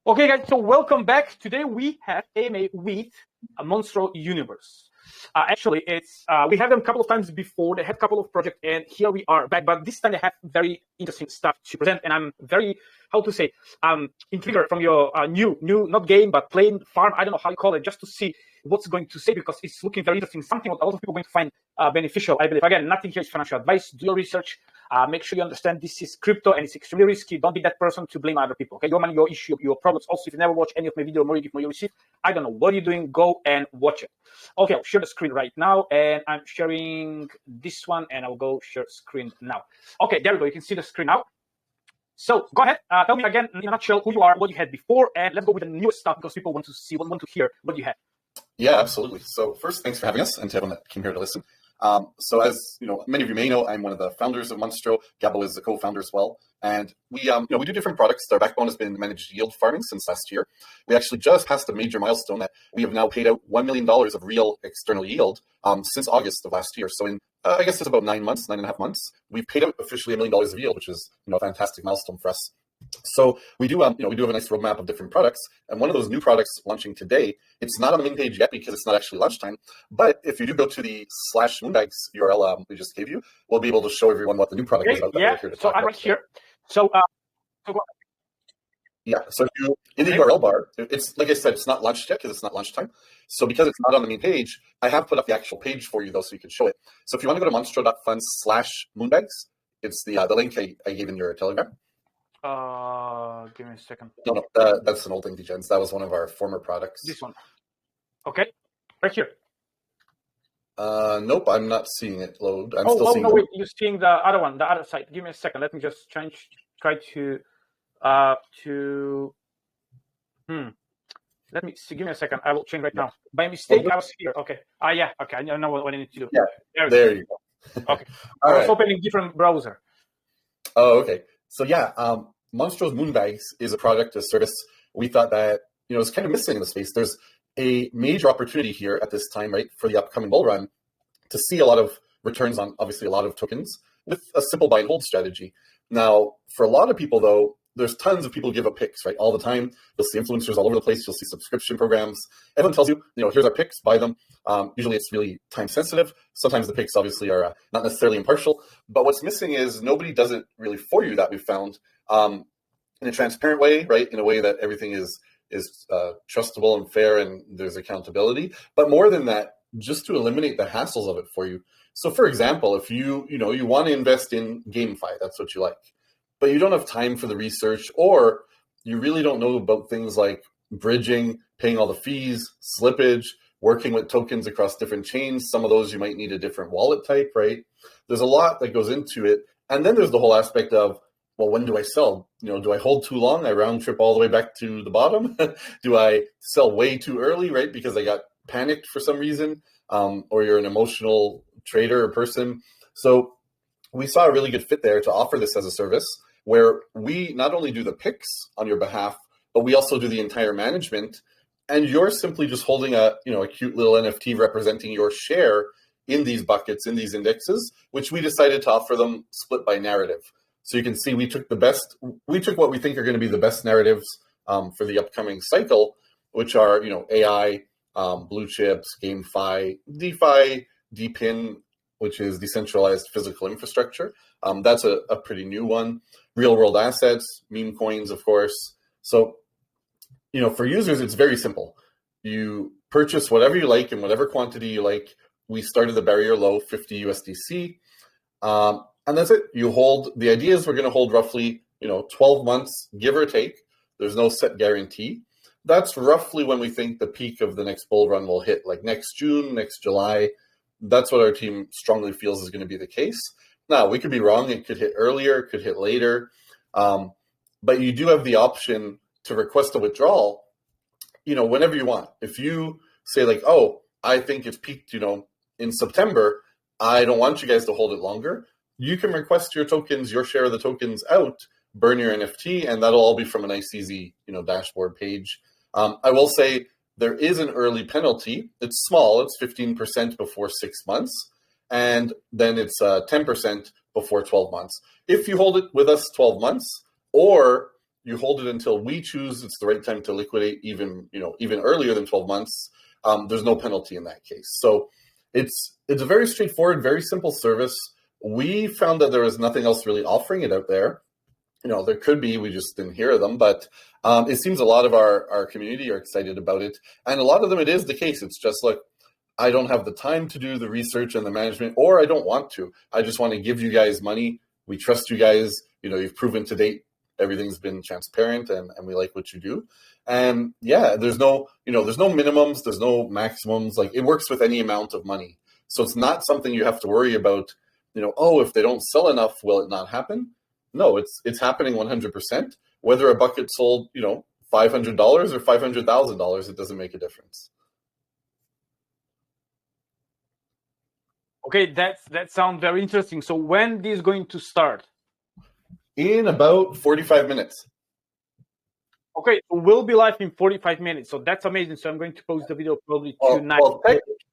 Okay, guys, so welcome back. Today we have AMA with a Monstro universe. Actually, it's we had them a couple of times before. They had a couple of projects, and here we are back. But this time they have very interesting stuff to present, and I'm very, how to say, intrigued from your new, not game, but playing farm. I don't know how you call it, just to see what's going to say, because it's looking very interesting. Something what a lot of people are going to find beneficial, I believe. Again, nothing here is financial advice. Do your research. Make sure you understand this is crypto and it's extremely risky. Don't be that person to blame other people. Okay, your money, your issue, your problems. Also, if you never watch any of my video, more you give, more you receive. I don't know what you're doing. Go and watch it. Okay, I'll share the screen right now, and I'm sharing this one, and I'll go share screen now. Okay, there we go. You can see the screen now. So go ahead. Tell me again in a nutshell who you are, what you had before, and let's go with the newest stuff because people want to see, want to hear what you had. Yeah, absolutely. So first, thanks for having us, and to everyone that came here to listen. So as you know, many of you may know, I'm one of the founders of Monstro. Gabo is the co-founder as well. And we do different products. Our backbone has been managed yield farming since last year. We actually just passed a major milestone that we have now paid out $1 million of real external yield since August of last year. So in, I guess it's about 9.5 months, we've paid out officially $1 million of yield, which is, a fantastic milestone for us. So we do, we do have a nice roadmap of different products, and one of those new products launching today, it's not on the main page yet because it's not actually lunchtime. But if you do go to the /Moonbags URL we just gave you, we'll be able to show everyone what the new product is about. Yeah. So I'm right here. So, yeah. So if you in the URL bar, it's like I said, it's not launched yet because it's not lunchtime. So because it's not on the main page, I have put up the actual page for you though, so you can show it. So if you want to go to monstro.fund/moonbags, it's the link I gave in your Telegram. Give me a second. No, that's an old thing, Degens. That was one of our former products. This one. Okay, right here. Nope, I'm not seeing it load. I'm still seeing. Oh no, wait, you're seeing the other one, the other side. Give me a second. Let me just try to. Let me see. Give me a second. I will change right now. By mistake, I was here. Okay. Yeah. Okay. I know what I need to do. Yeah. There you go. Okay. I was opening different browser. Oh, okay. So yeah, Monstro's Moonbags is a product, a service we thought that is kind of missing in the space. There's a major opportunity here at this time, right, for the upcoming bull run, to see a lot of returns on obviously a lot of tokens with a simple buy and hold strategy. Now, for a lot of people though, there's tons of people give up picks, right, all the time. You'll see influencers all over the place. You'll see subscription programs. Everyone tells you, here's our picks, buy them. Usually it's really time sensitive. Sometimes the picks obviously are not necessarily impartial. But what's missing is nobody does it really for you, that we've found, in a transparent way, right, in a way that everything is trustable and fair and there's accountability. But more than that, just to eliminate the hassles of it for you. So for example, if you want to invest in GameFi, that's what you like, but you don't have time for the research, or you really don't know about things like bridging, paying all the fees, slippage, working with tokens across different chains. Some of those you might need a different wallet type, right? There's a lot that goes into it. And then there's the whole aspect of, well, when do I sell? Do I hold too long? I round trip all the way back to the bottom? Do I sell way too early, right? Because I got panicked for some reason, or you're an emotional trader or person. So we saw a really good fit there to offer this as a service where we not only do the picks on your behalf, but we also do the entire management. And you're simply just holding a cute little NFT representing your share in these buckets, in these indexes, which we decided to offer them split by narrative. So you can see we took what we think are going to be the best narratives for the upcoming cycle, which are, AI, blue chips, GameFi, DeFi, DePIN, which is decentralized physical infrastructure. That's a pretty new one. Real world assets, meme coins, of course. So, for users, it's very simple. You purchase whatever you like in whatever quantity you like. We started the barrier low, 50 USDC. And that's it. You hold, the idea is we're going to hold roughly, 12 months, give or take. There's no set guarantee. That's roughly when we think the peak of the next bull run will hit, like next June, next July. That's what our team strongly feels is going to be the case. Now, we could be wrong. It could hit earlier, it could hit later. But you do have the option to request a withdrawal, whenever you want. If you say like, oh, I think it's peaked, in September, I don't want you guys to hold it longer. You can request your tokens, your share of the tokens out, burn your NFT, and that'll all be from a nice, easy, dashboard page. I will say there is an early penalty. It's small. It's 15% before 6 months, and then it's 10% before 12 months. If you hold it with us 12 months, or you hold it until we choose it's the right time to liquidate, even earlier than 12 months. There's no penalty in that case. So it's a very straightforward, very simple service. We found that there was nothing else really offering it out there. There could be, we just didn't hear of them, but it seems a lot of our community are excited about it. And a lot of them, it is the case. It's just like, I don't have the time to do the research and the management, or I don't want to. I just want to give you guys money. We trust you guys. You've proven to date everything's been transparent, and we like what you do. And yeah, there's no minimums, there's no maximums. Like, it works with any amount of money. So it's not something you have to worry about, if they don't sell enough, will it not happen? No, it's happening 100%. Whether a bucket sold, $500 or $500,000, it doesn't make a difference. Okay, that sounds very interesting. So when this is going to start? In about 45 minutes. Okay, so we'll be live in 45 minutes. So that's amazing. So I'm going to post the video probably tonight. Well,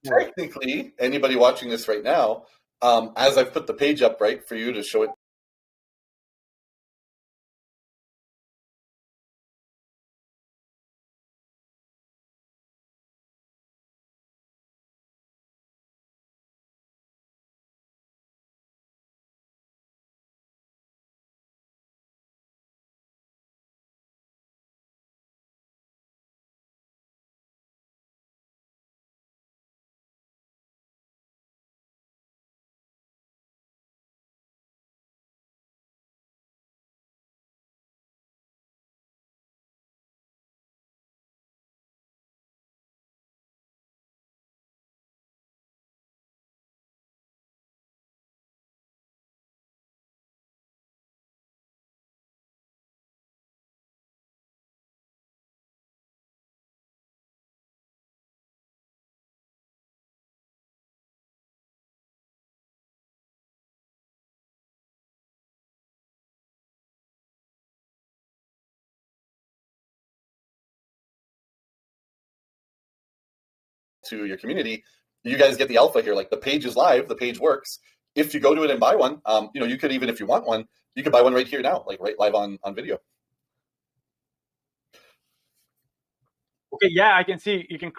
technically, anybody watching this right now, as I've put the page up, right, for you to show it to your community, you guys get the alpha here. Like, the page is live, the page works. If you go to it and buy one, you could, even if you want one, you could buy one right here now, like right live on video. Okay, yeah, I can see you can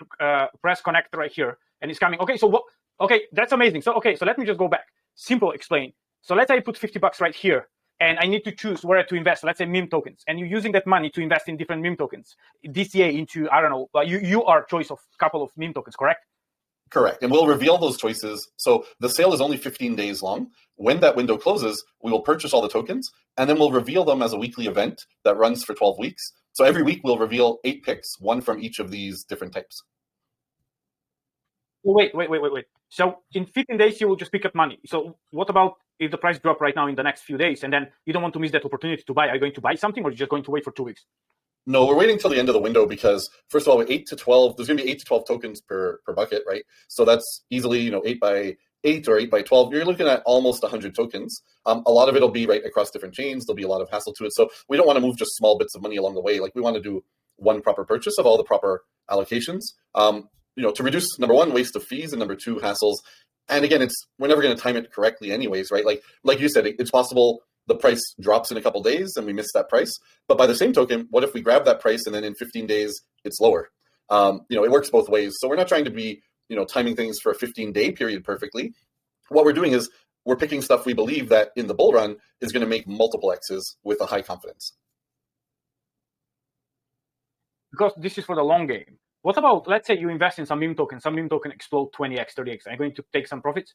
press connect right here, and it's coming. Okay, so okay, that's amazing. So let me just go back. Simple explain. So let's say I put $50 right here, and I need to choose where to invest. Let's say meme tokens, and you're using that money to invest in different meme tokens, DCA into, I don't know, you are choice of a couple of meme tokens, correct? Correct. And we'll reveal those choices. So the sale is only 15 days long. When that window closes, we will purchase all the tokens, and then we'll reveal them as a weekly event that runs for 12 weeks. So every week we'll reveal 8 picks, one from each of these different types. Wait. So in 15 days, you will just pick up money. So what about if the price drop right now in the next few days, and then you don't want to miss that opportunity to buy? Are you going to buy something, or are you just going to wait for 2 weeks? No, we're waiting till the end of the window because, first of all, with 8 to 12, there's going to be 8 to 12 tokens per bucket, right? So that's easily, 8 by 8 or 8 by 12. You're looking at almost 100 tokens. A lot of it will be right across different chains. There'll be a lot of hassle to it. So we don't want to move just small bits of money along the way. Like, we want to do one proper purchase of all the proper allocations, to reduce, number one, waste of fees, and number two, hassles. And again, we're never going to time it correctly anyways, right? Like you said, it's possible the price drops in a couple days and we miss that price. But by the same token, what if we grab that price and then in 15 days it's lower? It works both ways. So we're not trying to be, timing things for a 15-day period perfectly. What we're doing is we're picking stuff we believe that in the bull run is going to make multiple X's with a high confidence. Because this is for the long game. What about, let's say you invest in some meme token explode 20x, 30x. Are you going to take some profits?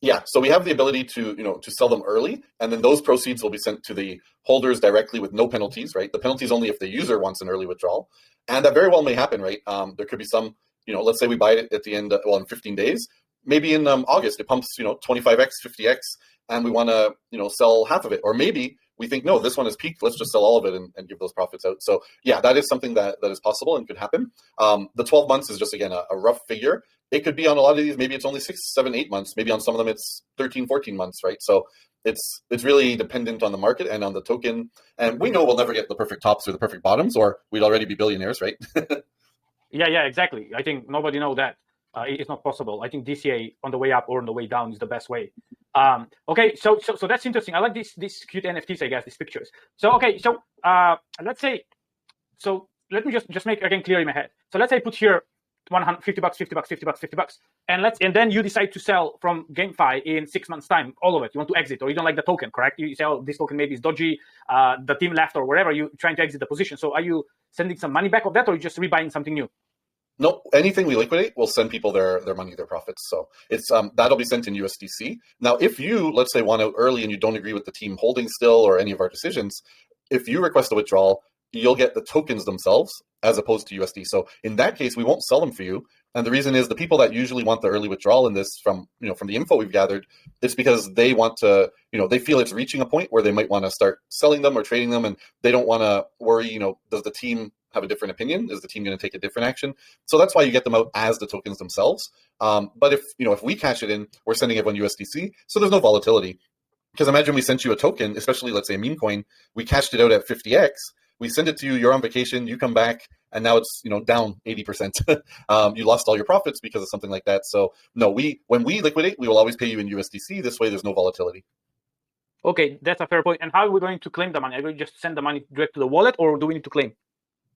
Yeah, so we have the ability to sell them early, and then those proceeds will be sent to the holders directly with no penalties, right? The penalty is only if the user wants an early withdrawal, and that very well may happen, right? There could be some, let's say we buy it at the end, in 15 days, maybe in August it pumps, 25x, 50x, and we want to, sell half of it, or maybe we think, no, this one has peaked, let's just sell all of it and give those profits out. So yeah, that is something that is possible and could happen. The 12 months is just, again, a rough figure. It could be on a lot of these, maybe it's only 6, 7, 8 months. Maybe on some of them it's 13, 14 months, right? So it's really dependent on the market and on the token. And we know we'll never get the perfect tops or the perfect bottoms, or we'd already be billionaires, right? Yeah, exactly. I think nobody knows that. It's not possible. I think DCA on the way up or on the way down is the best way. Okay, so that's interesting. I like these cute NFTs, I guess, these pictures. So okay, so let's say, so let me just make again clear in my head. So let's say I put here 150 bucks, 50 bucks, 50 bucks, 50 bucks, and then you decide to sell from GameFi in 6 months' time, all of it. You want to exit, or you don't like the token, correct? You say, oh, this token maybe is dodgy, the team left, or whatever. You trying to exit the position. So are you sending some money back of that, or are you just rebuying something new? No, anything we liquidate, we'll send people their money, their profits. So it's that'll be sent in USDC. Now, if you, let's say, want out early and you don't agree with the team holding still or any of our decisions, if you request a withdrawal, you'll get the tokens themselves as opposed to USD. So in that case, we won't sell them for you. And the reason is the people that usually want the early withdrawal in this, from the info we've gathered, it's because they want to, they feel it's reaching a point where they might want to start selling them or trading them, and they don't want to worry, does the team have a different opinion? Is the team going to take a different action? So that's why you get them out as the tokens themselves. But if we cash it in, we're sending everyone USDC, so there's no volatility. Because imagine we sent you a token, especially let's say a meme coin, we cashed it out at 50x, we send it to you, you're on vacation, you come back, and now it's down 80%. You lost all your profits because of something like that. So no, when we liquidate, we will always pay you in USDC. This way, there's no volatility. Okay, that's a fair point. And how are we going to claim the money? Are we just send the money direct to the wallet, or do we need to claim?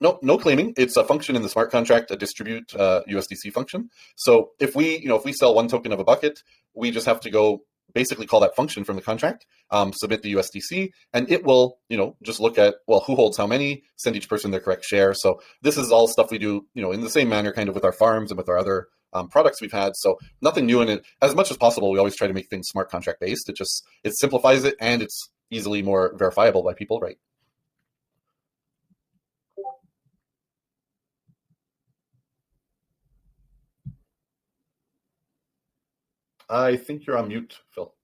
No claiming. It's a function in the smart contract, a distribute USDC function. So if we sell one token of a bucket, we just have to go basically call that function from the contract, submit the USDC, and it will, just look at, well, who holds how many, send each person their correct share. So this is all stuff we do, in the same manner kind of with our farms and with our other products we've had. So nothing new in it. As much as possible, we always try to make things smart contract based. It simplifies it, and it's easily more verifiable by people, right? I think you're on mute, Phil.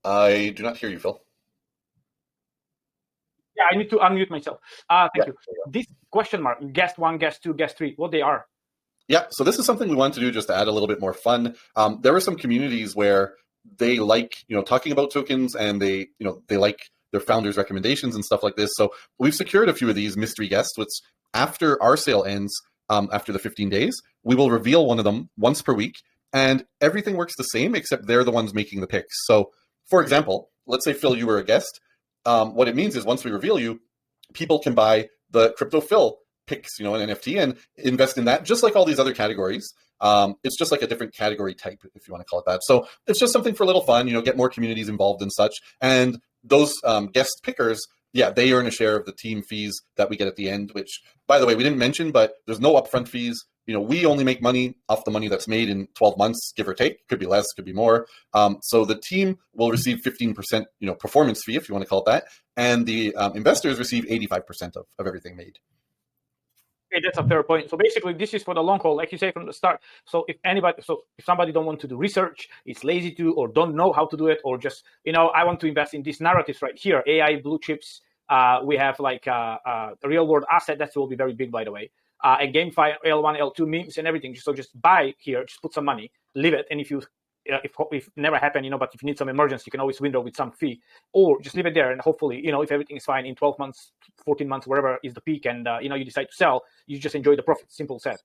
I do not hear you, Phil. Yeah, I need to unmute myself. Thank you. This question mark, guest 1, guest 2, guest 3, what they are? Yeah, so this is something we wanted to do just to add a little bit more fun. There are some communities where they like, talking about tokens, and they like their founders' recommendations and stuff like this. So we've secured a few of these mystery guests, which after our sale ends, after the 15 days, we will reveal one of them once per week, and everything works the same except they're the ones making the picks. So for example, let's say, Phil, you were a guest. What it means is once we reveal you, people can buy the Crypto Phil picks, an NFT, and invest in that, just like all these other categories. It's just like a different category type, if you want to call it that. So it's just something for a little fun, get more communities involved and such. And those guest pickers, yeah, they earn a share of the team fees that we get at the end, which, by the way, we didn't mention, but there's no upfront fees. We only make money off the money that's made in 12 months, give or take. Could be less, could be more. So the team will receive 15%, performance fee, if you want to call it that. And the investors receive 85% of everything made. Okay, that's a fair point. So basically, this is for the long haul, like you say from the start. So if somebody don't want to do research, is lazy to, or don't know how to do it, or just, I want to invest in these narratives right here, AI, blue chips. We have like a real world asset that will be very big, by the way. And GameFi, L1, L2 memes and everything. So just buy here, just put some money, leave it, and if never happen, but if you need some emergency, you can always window with some fee, or just leave it there, and hopefully, if everything is fine in 12 months, 14 months, whatever is the peak, and you decide to sell, you just enjoy the profit. Simple said.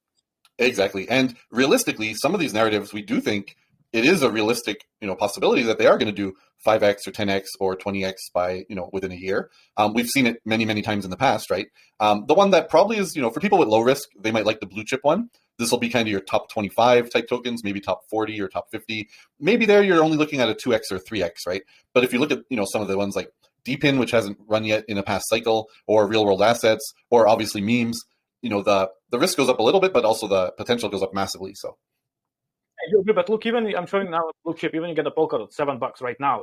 Exactly. And realistically, some of these narratives, we do think it is a realistic, possibility that they are going to do 5x or 10x or 20x by, within a year. We've seen it many, many times in the past, right? The one that probably is, for people with low risk, they might like the blue chip one. This will be kind of your top 25 type tokens, maybe top 40 or top 50. Maybe there you're only looking at a 2x or 3x, right? But if you look at, some of the ones like Deepin, which hasn't run yet in a past cycle, or real world assets, or obviously memes, the risk goes up a little bit, but also the potential goes up massively. So. But look, even I'm showing now blue chip, even you get a Polkadot $7 right now,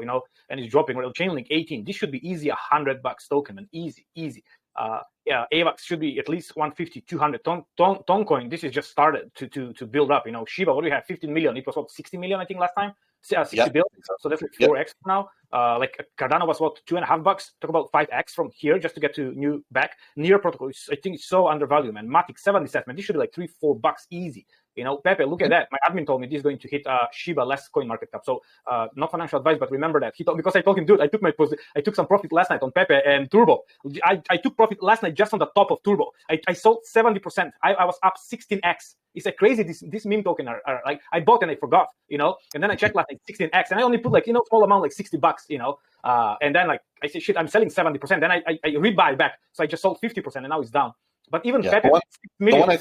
and it's dropping. Or Chainlink 18. This should be easy $100 token, and easy. Yeah, AVAX should be at least 150, 200. Toncoin, this is just started to build up. Shiba, what do we have? 15 million. It was what, 60 million, I think, last time. 60 billion. So that's like 4x now. Like Cardano was what, $2.50. Talk about 5x from here just to get to new back. Near protocol, I think it's so undervalued, man. Matic 70 cents, man. This should be like $3-4 easy. You know, Pepe, look at that. My admin told me this is going to hit Shiba less coin market cap. So not financial advice, but remember that. He told, because I told him, dude, I took some profit last night on Pepe and Turbo. I took profit last night just on the top of Turbo. I sold 70%. I was up 16x. It's like crazy. This meme token are like, I bought and I forgot, you know, and then I checked last night 16x, and I only put like, you know, small amount, like $60, you know, and then like I say, shit, I'm selling 70%. Then I rebuy back, so I just sold 50%, and now it's down. But even Pepe, the one I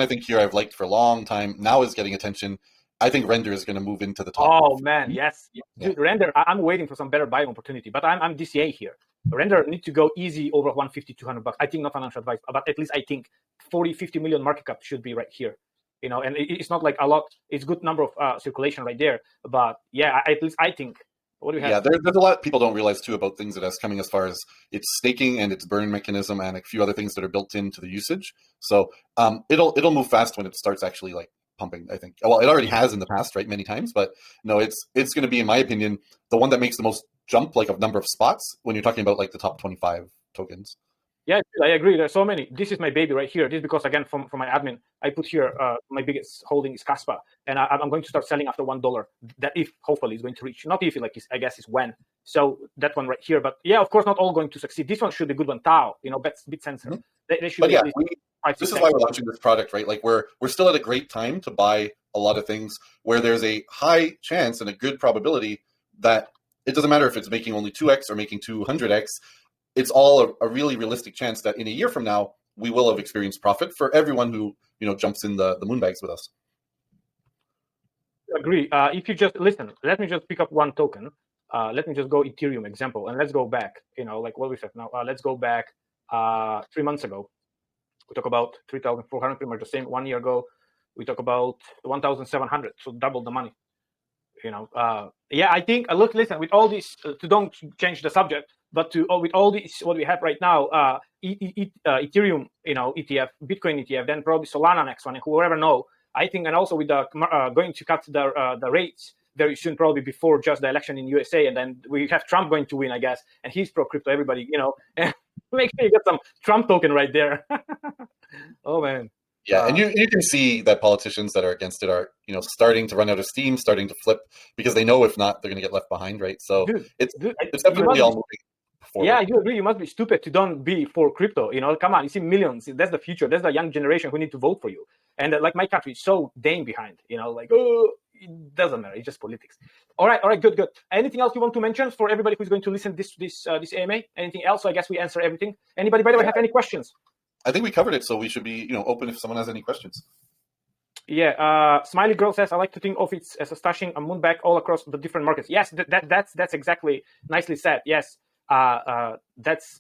think here I've liked for a long time now is getting attention. I think Render is going to move into the top. Oh man, yes, dude, Render. I'm waiting for some better buying opportunity, but I'm DCA here. Render needs to go easy over 150, $200. I think not financial advice, but at least I think 40, 50 million market cap should be right here. You know, and it's not like a lot. It's good number of circulation right there. But yeah, at least I think. What do you have? Yeah, there's a lot people don't realize too about things that has coming as far as its staking and its burn mechanism and a few other things that are built into the usage. So it'll move fast when it starts actually like pumping, I think. Well, it already has in the past, right, many times, but no, it's going to be, in my opinion, the one that makes the most jump, like, of number of spots when you're talking about like the top 25 tokens. Yeah, I agree. There's so many. This is my baby right here. This is because, again, from my admin, I put here my biggest holding is Caspa, and I'm going to start selling after $1. That if hopefully is going to reach, not if, like, I guess is when. So that one right here. But yeah, of course, not all going to succeed. This one should be a good one. Tao, you know, Bit Sensor. Mm-hmm. They should but be yeah, this is why we're launching this product, right? Like we're still at a great time to buy a lot of things where there's a high chance and a good probability that it doesn't matter if it's making only 2x or making 200x. It's all a really realistic chance that in a year from now, we will have experienced profit for everyone who, you know, jumps in the Moonbags with us. Agree. If you just listen, let me just pick up one token. Let me just go Ethereum example, and let's go back, you know, like what we said now. Let's go back 3 months ago. We talk about 3,400, pretty much the same. 1 year ago, we talk about 1,700, so double the money. You know, yeah, I think, listen, with all this, to don't change the subject, but with all this, what we have right now, Ethereum, you know, ETF, Bitcoin ETF, then probably Solana next one, and whoever know, I think, and also with the going to cut the rates very soon, probably before just the election in USA, and then we have Trump going to win, I guess, and he's pro crypto, everybody, you know, and make sure you get some Trump token right there. Oh man. Yeah, and you can see that politicians that are against it are, you know, starting to run out of steam, starting to flip, because they know if not, they're going to get left behind, right? So it's definitely all moving forward. Yeah, I do agree. You must be stupid to don't be for crypto. You know, come on, you see millions. That's the future. That's the young generation who need to vote for you. And like my country is so dang behind. You know, like, oh, it doesn't matter. It's just politics. All right, good. Anything else you want to mention for everybody who's going to listen to this AMA? Anything else? So I guess we answer everything. Anybody, by the way, have any questions? I think we covered it, so we should be, you know, open if someone has any questions. Yeah, Smiley Girl says, I like to think of it as a stashing a Moonbag all across the different markets. Yes, that's exactly nicely said. Yes, that's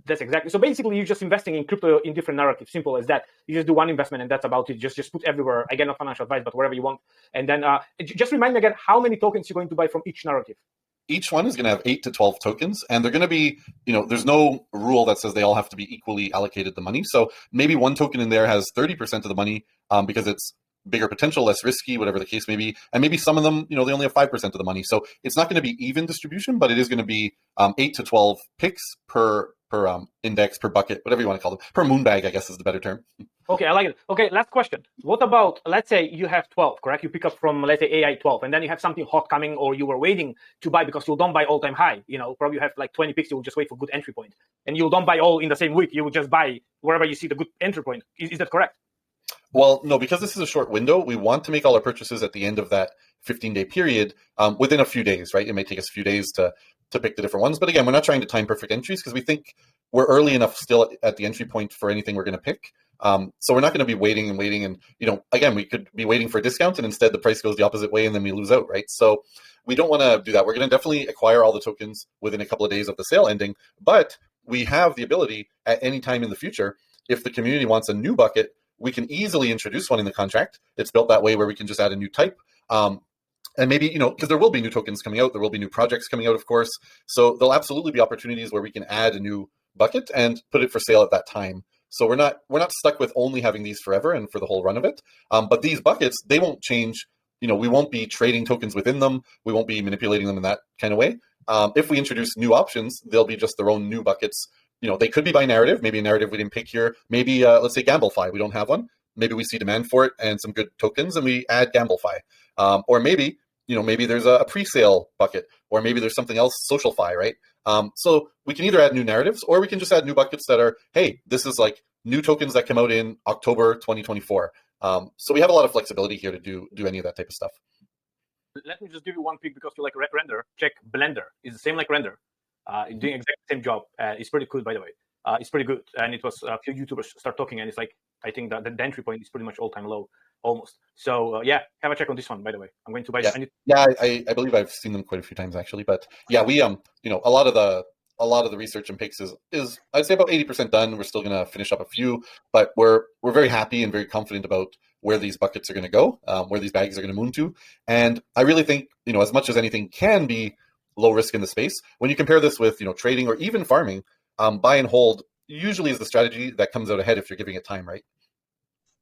exactly. So basically, you're just investing in crypto in different narratives. Simple as that. You just do one investment, and that's about it. Just put everywhere. Again, not financial advice, but wherever you want. And then just remind me again how many tokens you're going to buy from each narrative. Each one is going to have 8 to 12 tokens, and they're going to be, you know, there's no rule that says they all have to be equally allocated the money. So maybe one token in there has 30% of the money because it's bigger potential, less risky, whatever the case may be. And maybe some of them, you know, they only have 5% of the money. So it's not going to be even distribution, but it is going to be 8 to 12 picks per index, per bucket, whatever you want to call them. Per Moonbag, I guess is the better term. Okay, I like it. Okay, last question. What about, let's say you have 12, correct? You pick up from, let's say, AI 12, and then you have something hot coming, or you were waiting to buy because you don't buy all-time high. You know, probably you have like 20 picks, you will just wait for good entry point. And you don't buy all in the same week. You will just buy wherever you see the good entry point. Is that correct? Well, no, because this is a short window, we want to make all our purchases at the end of that 15-day period within a few days, right? It may take us a few days to pick the different ones. But again, we're not trying to time perfect entries because we think we're early enough still at the entry point for anything we're going to pick. So we're not going to be waiting. And, you know, again, we could be waiting for a discount and instead the price goes the opposite way and then we lose out, right? So we don't want to do that. We're going to definitely acquire all the tokens within a couple of days of the sale ending. But we have the ability at any time in the future, if the community wants a new bucket, we can easily introduce one in the contract. It's built that way where we can just add a new type. And maybe, you know, because there will be new tokens coming out, there will be new projects coming out, of course. So there'll absolutely be opportunities where we can add a new bucket and put it for sale at that time. So we're not stuck with only having these forever and for the whole run of it. But these buckets, they won't change. You know, we won't be trading tokens within them. We won't be manipulating them in that kind of way. If we introduce new options, they'll be just their own new buckets. You know, they could be by narrative. Maybe a narrative we didn't pick here. Maybe, let's say, Gamblefy. We don't have one. maybe we see demand for it and some good tokens, and we add GambleFi. Or maybe, maybe there's a pre-sale bucket, or maybe there's something else, SocialFi, right? So we can either add new narratives, or we can just add new buckets that are, hey, this is like new tokens that come out in October 2024. So we have a lot of flexibility here to do any of that type of stuff. Let me just give you one pick because you like render. Check Blender. It's the same like render. Doing exactly the same job. It's pretty cool, by the way. It's pretty good. And it was a few YouTubers start talking, and it's like, I think that the entry point is pretty much all-time low, almost. So yeah, have a check on this one, by the way. I'm going to buy it. I believe I've seen them quite a few times actually. But yeah, we a lot of the research and picks is I'd say about 80% done. We're still gonna finish up a few, but we're very happy and very confident about where these buckets are gonna go, where these bags are gonna moon to. And I really think, as much as anything can be low risk in the space, when you compare this with, trading or even farming, buy and hold usually is the strategy that comes out ahead if you're giving it time, right?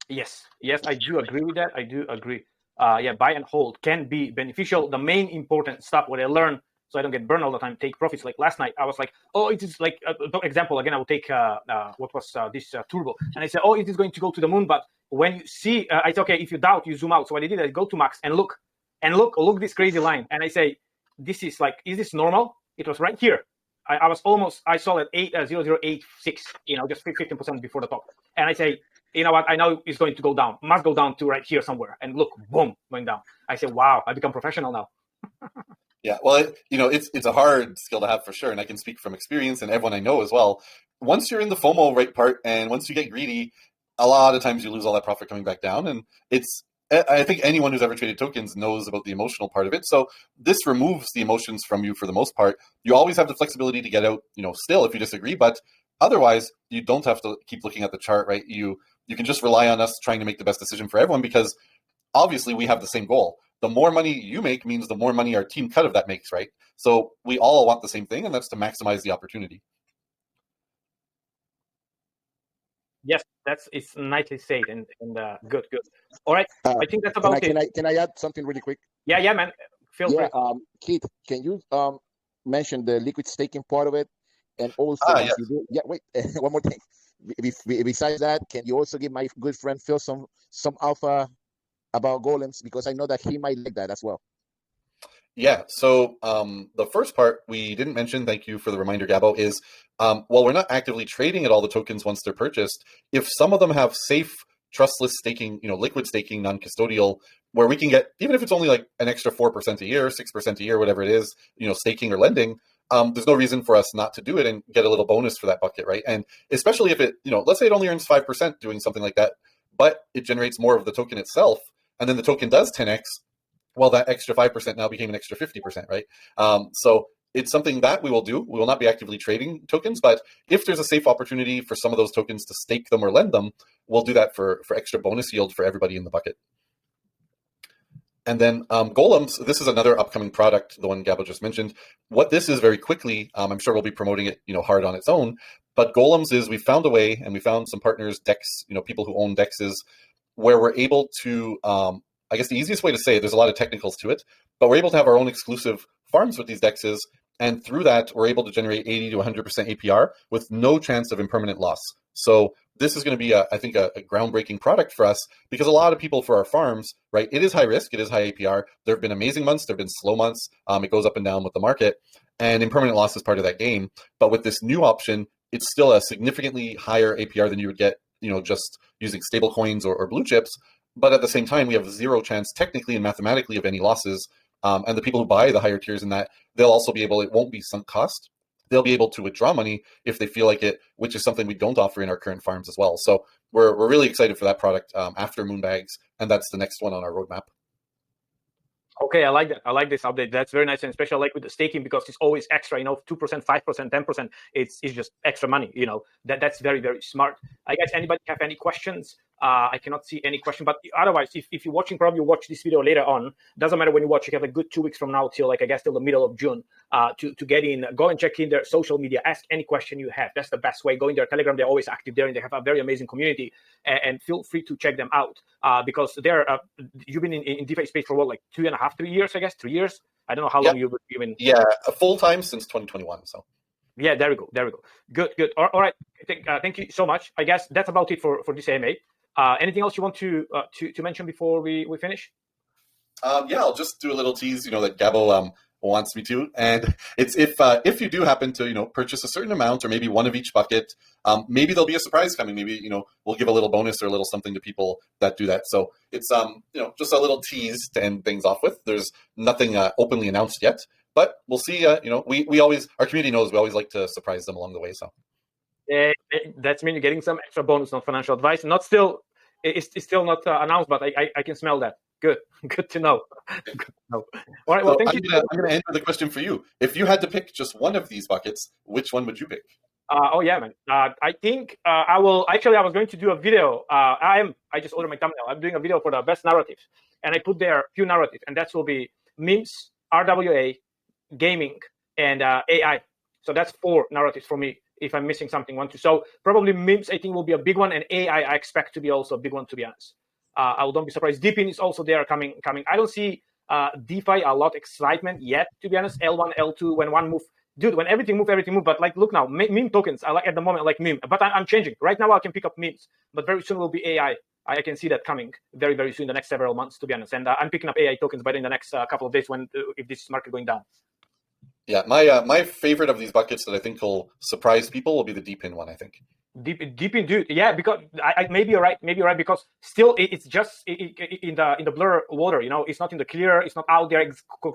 Yes, I do agree with that. I do agree. Yeah, buy and hold can be beneficial. The main important stuff, what I learned, so I don't get burned all the time, take profits. Like last night, I was like, oh, it is like, example, again, I will take, what was this turbo. And I said, oh, it is going to go to the moon. But when you see, I say, okay, if you doubt, you zoom out. So what I did, I go to max and look this crazy line. And I say, this is like, is this normal? It was right here. I saw it 0086, just 15% before the top. And I say, you know what? I know it's going to go down. Must go down to right here somewhere. And look, boom, going down. I say, wow, I become professional now. Yeah, well, it's a hard skill to have for sure, and I can speak from experience, and everyone I know as well. Once you're in the FOMO right part, and once you get greedy, a lot of times you lose all that profit coming back down, and I think anyone who's ever traded tokens knows about the emotional part of it. So this removes the emotions from you for the most part. You always have the flexibility to get out, still if you disagree, but otherwise you don't have to keep looking at the chart, right? You can just rely on us trying to make the best decision for everyone, because obviously we have the same goal. The more money you make means the more money our team cut of that makes, right? So we all want the same thing, and that's to maximize the opportunity. Yes, it's nicely said and good. All right, I think that's about it. Can I add something really quick? Yeah, man. Feel free. Keith, can you mention the liquid staking part of it, and also yes. wait, one more thing. Besides that, can you also give my good friend Phil some alpha about golems, because I know that he might like that as well. Yeah, so the first part we didn't mention, thank you for the reminder, Gabo, is while we're not actively trading at all the tokens once they're purchased, if some of them have safe, trustless staking, liquid staking, non-custodial, where we can get, even if it's only like an extra 4% a year, 6% a year, whatever it is, staking or lending, there's no reason for us not to do it and get a little bonus for that bucket, right? And especially if it, let's say it only earns 5% doing something like that, but it generates more of the token itself, and then the token does 10x, well, that extra 5% now became an extra 50%, right? So it's something that we will do. We will not be actively trading tokens, but if there's a safe opportunity for some of those tokens to stake them or lend them, we'll do that for extra bonus yield for everybody in the bucket. And then golems, this is another upcoming product, the one Gabo just mentioned. What this is very quickly, I'm sure we'll be promoting it, hard on its own, but golems is we found a way, and we found some partners, DEX, people who own DEXs, where we're able to, I guess the easiest way to say it, there's a lot of technicals to it, but we're able to have our own exclusive farms with these DEXs, and through that, we're able to generate 80 to 100% APR with no chance of impermanent loss. So this is going to be, I think, a groundbreaking product for us, because a lot of people for our farms, right, it is high risk, it is high APR. There have been amazing months, there have been slow months. It goes up and down with the market, and impermanent loss is part of that game. But with this new option, it's still a significantly higher APR than you would get, just using stable coins or blue chips. But at the same time, we have zero chance technically and mathematically of any losses. And the people who buy the higher tiers in that, they'll also be able, it won't be sunk cost. They'll be able to withdraw money if they feel like it, which is something we don't offer in our current farms as well. So we're really excited for that product after Moonbags, and that's the next one on our roadmap. Okay, I like that. I like this update. That's very nice, and especially like with the staking, because it's always extra. 2%, 5%, 10%. It's just extra money. That's very, very smart. I guess anybody have any questions? I cannot see any question, but otherwise, if you're watching, probably watch this video later on. Doesn't matter when you watch. You have a good 2 weeks from now till till the middle of June to get in. Go and check in their social media. Ask any question you have. That's the best way. Go in their Telegram. They're always active there, and they have a very amazing community. And feel free to check them out because they're. You've been in DeFi space for what, like 2.5, 3 years? I guess 3 years. I don't know how long you've been. Yeah, full time since 2021. So. Yeah, there we go. Good. All right. Thank you so much. I guess that's about it for this AMA. Anything else you want to mention before we finish? Yeah, I'll just do a little tease, that Gabo wants me to. And it's if you do happen to, purchase a certain amount or maybe one of each bucket, maybe there'll be a surprise coming. Maybe, we'll give a little bonus or a little something to people that do that. So it's, just a little tease to end things off with. There's nothing openly announced yet, but we'll see. We always, our community knows we always like to surprise them along the way. So that's mean you're getting some extra bonus, not financial advice. Not still, it's still not announced, but I can smell that. Good to know. Good to know. All right. Well, thank you. I'm going to end with a question for you. If you had to pick just one of these buckets, which one would you pick? Oh yeah, man. I think I will. Actually, I was going to do a video. I just ordered my thumbnail. I'm doing a video for the best narratives, and I put there a few narratives, and that will be memes, RWA, gaming, and AI. So that's 4 narratives for me. If I'm missing something, 1, 2. So probably memes, I think, will be a big one, and AI, I expect to be also a big one, to be honest. Don't be surprised. Deepin is also there coming. I don't see DeFi a lot excitement yet, to be honest. L1, L2, when one move, dude, when everything move. But like, look now, meme tokens. I like at the moment, like meme. But I'm changing. Right now, I can pick up memes, but very soon will be AI. I can see that coming very, very soon, the next several months, to be honest. And I'm picking up AI tokens by in the next couple of days if this market going down. Yeah, my favorite of these buckets that I think will surprise people will be the Deepin one, I think. Deepin, dude, yeah, because I maybe you're right, because still it's just in the blur water, it's not in the clear, it's not out there,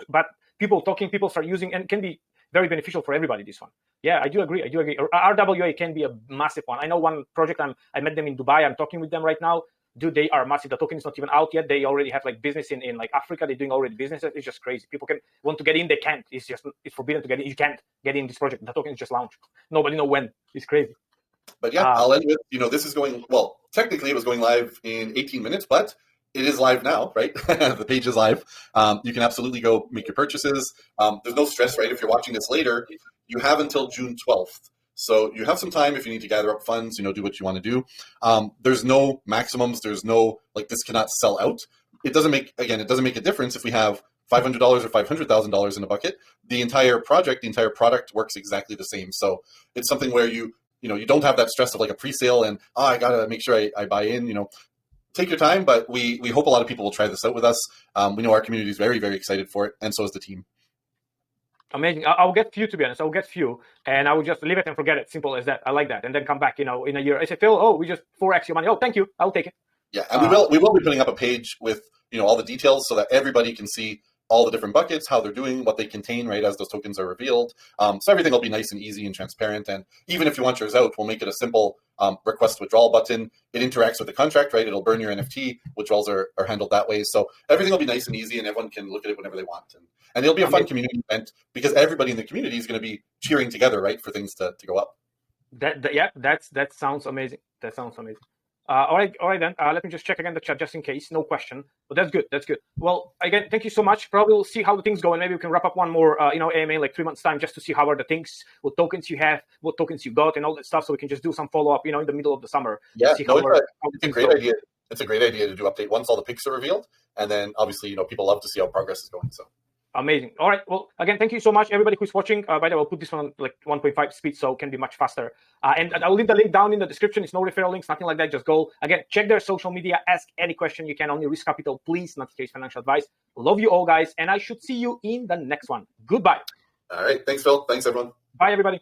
but people start using, and can be very beneficial for everybody, this one. Yeah, I do agree. RWA can be a massive one. I know one project, I met them in Dubai, I'm talking with them right now. Dude, they are massive. The token is not even out yet. They already have like business in like Africa. They're doing already business. It's just crazy. People want to get in, they can't. It's forbidden to get in. You can't get in this project. The token is just launched. Nobody know when. It's crazy. But yeah, I'll end with, this is going, well, technically it was going live in 18 minutes, but it is live now, right? The page is live. You can absolutely go make your purchases. There's no stress, right? If you're watching this later, you have until June 12th. So you have some time if you need to gather up funds, do what you want to do. There's no maximums. There's no, this cannot sell out. It doesn't make a difference if we have $500 or $500,000 in a bucket. The entire product works exactly the same. So it's something where you don't have that stress of like a pre-sale and, I got to make sure I buy in, Take your time, but we hope a lot of people will try this out with us. We know our community is very, very excited for it, and so is the team. Amazing. I'll get few, to be honest. I'll get few, and I will just leave it and forget it. Simple as that. I like that. And then come back, in a year. I say, Phil, we just 4x your money. Oh, thank you. I'll take it. Yeah, and we will be putting up a page with, all the details so that everybody can see all the different buckets, how they're doing, what they contain, right, as those tokens are revealed. So everything will be nice and easy and transparent. And even if you want yours out, we'll make it a simple request withdrawal button. It interacts with the contract, right? It'll burn your NFT. Withdrawals are handled that way. So everything will be nice and easy, and everyone can look at it whenever they want. And it'll be a fun community event because everybody in the community is going to be cheering together, right, for things to go up. That sounds amazing. That sounds amazing. All right then. Let me just check again the chat just in case. No question. But that's good. Well, again, thank you so much. Probably we'll see how the things go, and maybe we can wrap up one more, AMA in like 3 months' time, just to see how are the things, what tokens you have, what tokens you got, and all that stuff. So we can just do some follow up, in the middle of the summer. Yeah, it's a great idea. It's a great idea to do update once all the picks are revealed, and then obviously, people love to see how progress is going. So. Amazing. All right. Well, again, thank you so much, everybody who's watching. By the way, I'll put this one on like 1.5 speed, so it can be much faster. And I'll leave the link down in the description. It's no referral links, nothing like that. Just go, again, check their social media, ask any question you can. Only risk capital, please, not case financial advice. Love you all, guys, and I should see you in the next one. Goodbye. All right. Thanks, Phil. Thanks, everyone. Bye, everybody.